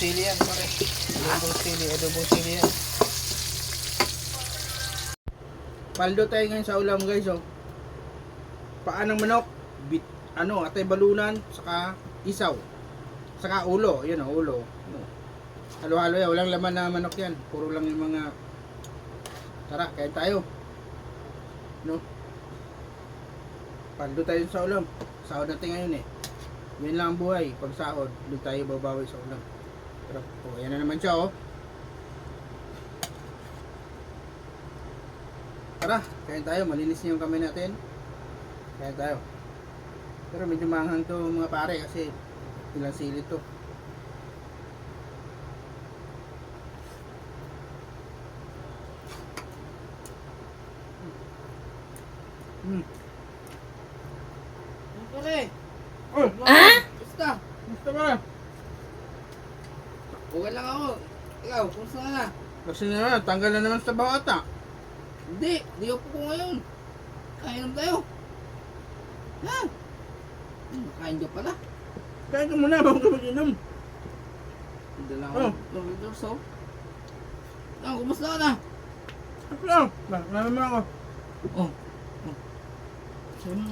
sili yan, pare. Adobong sili yan. Paldo tayo ngayon sa ulam guys, oh. Paa ng manok, atay balunan, saka isaw. Saka ulo, yun oh, ulo. Halo-halo yan, walang laman na manok yan. Puro lang yung mga... Tara, kain tayo. No? Paldo tayo sa ulam. Sahod natin ngayon eh. Yan lang ang buhay. Pag sahod, doon tayo babawi sa ulam. Pero, oh, yan na naman siya oh. Tara, kain tayo. Malinis na yung kamay natin. Kain tayo. Pero medyo maanghang to mga pare kasi ilang sili to. Pare, Oh, basta. gusto ba? Okay lang ako. Ikaw, kumusta ka na? Kasi na, tanggal na naman sa bawata. Hindi, di ako po ngayon. Kainom tayo. Ha? Kain ka pala. Kain ka muna bago ka mag-inom. Hindi lang Oh. ako. So, kumusta ka na? Ako lang. Naman ako. Oh. Sino?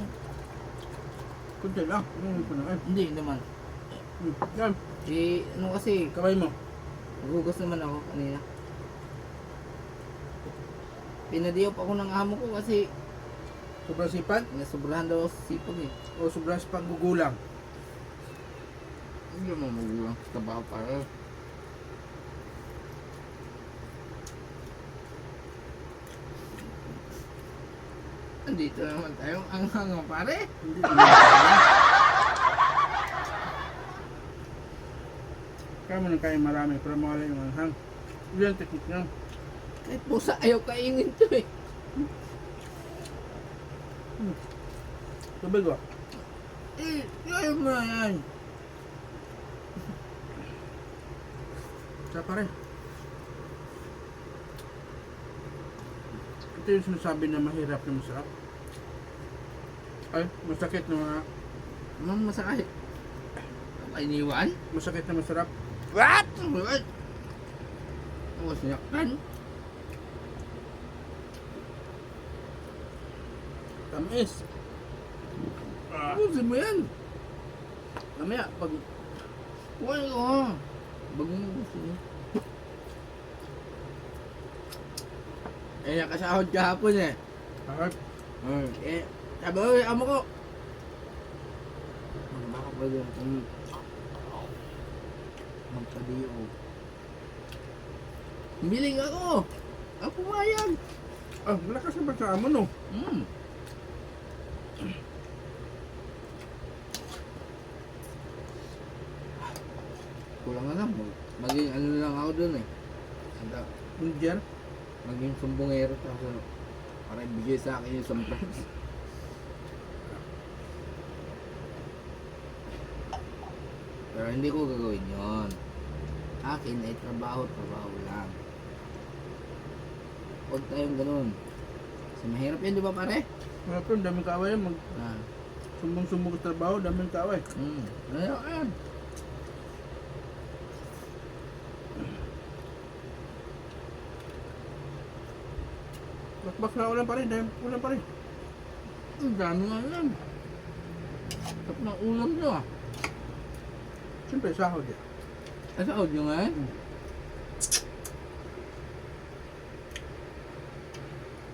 Kunti lang. Ano ko na eh. Hindi naman. Yan, Ano kasi, kamay mo. nagugas naman ako kanina. Pinadiyop ako ng amo ko kasi Sobrang sipag nasobrahan daw ako sa sipag eh. o sobrang sipag gugulang. Hindi mo magulang sa trabaho para. Andito naman tayo ang hangang pare. Hindi naman. Kaya mo nang kaya marami para mawala yung anghang. Yan, teknik lang. Kahit pusa ayaw kainin to eh. Tubig ba? Ayaw mo na yan. Sa pare. Ito yung sinasabi na mahirap na masarap. Ay, masakit na mga... Anong masakit? Iniwan? Masakit na masarap. What? What? Ako sinaktan. Tamis. Pusin mo yan. Mamaya, pag... Huwag ko. Bagong mo gusto niya. Eh, nakasahod kahapon eh. Bakit? Sabi ko, amo ko. Baka ba yun? Magpadiyo. Biling ako. Ako pumayag. Ah, malakas na ba sa amo, no? Kulang na lang. Maging ano lang ako dun eh. Indian? Maging sumbongero. Tapos ano, para ibigay sa akin yung samples. Pero hindi ko gagawin yon. Akin ay trabaho lang. Huwag tayong ganun. Kasi mahirap yun, di ba pare? Mga pero, daming kaaway yan. Ah. Sumbong-sumbong sa trabaho, daming kaaway. Ano yan? Bakbak na ulan pa rin, dahil ulan pa rin. Ang dami nga yan. Tap ng ulam nyo ah. Siyempre, sahod yan. Ay, sa audio nga eh.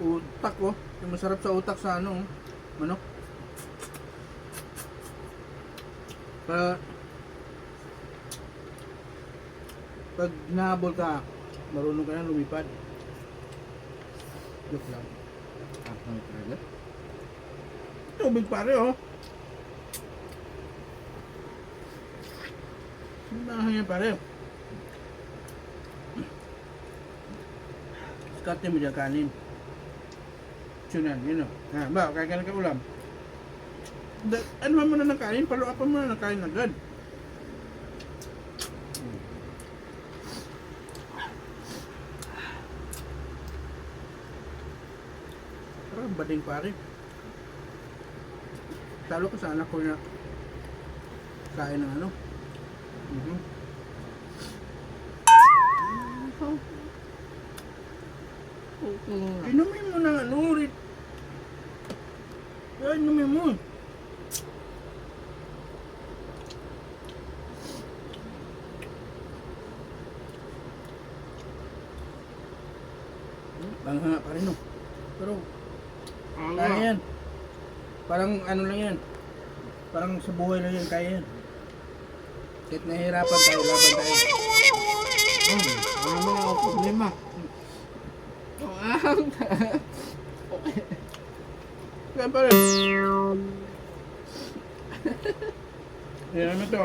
Utak, oh. Yung masarap sa utak sa ano, oh. Manok. Pag nahabol ka, marunong ka na lumipad. Joke lang. Tapos talaga. Tubig pare, oh. Sinahan yan pare. Skarte mo dyan kanin. Sunan, yun o. Ha, ba, kakain ka ulam. Ano mo na ng kanin? Paluapan mo na ng kanin agad. Parang bading pare. Talo ko sa anak ko na kain ng ano. Inumin mo na ano, Rit. Kaya inumin mo. Bangha pa rin, no? Pero, kaya yan. Parang ano lang yan. Parang sa buhay lang yan, kaya yan. Kahit nahihirapan tayo, laban tayo. Wala mo na ako problema. Okay. Kaya pa rin. Yan ano to.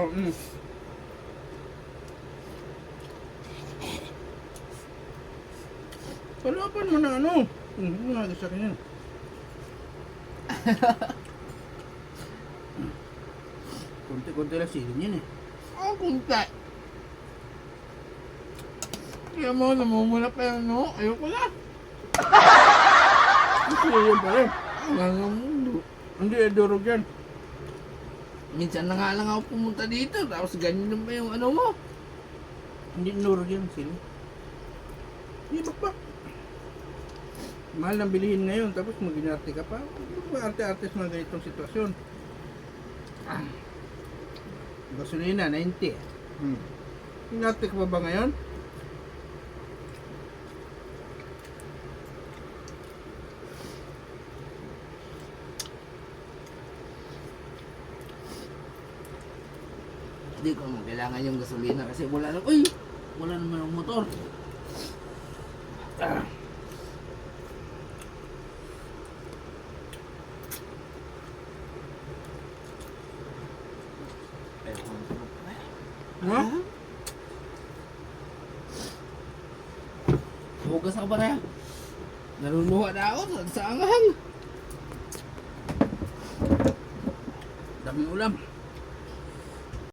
Palapan mo na ano. Hindi nga sa akin yan. Kunti-kunti lang silin yan eh. Ang kunti. Kaya mo, namumula pa yung no. Ayoko na. Kasi yan pa rin. Nangamulo. Hindi, durog yan. Minsan na nga lang ako pumunta dito. Tapos ganyan na ba yung ano mo? Hindi durog yan sila. Hindi ba? Mahal ng bilihin ngayon, tapos mag-inarte ka pa. Arte-artes mga ganitong sitwasyon. Gasolina, 90. Inarte ka pa ba ngayon? Hindi ko naman kailangan yung gasolina kasi wala na. Uy! Wala naman ang motor. Ha? Hugas ako ba na? Naluluha na ako sa anghang. Daming ulam.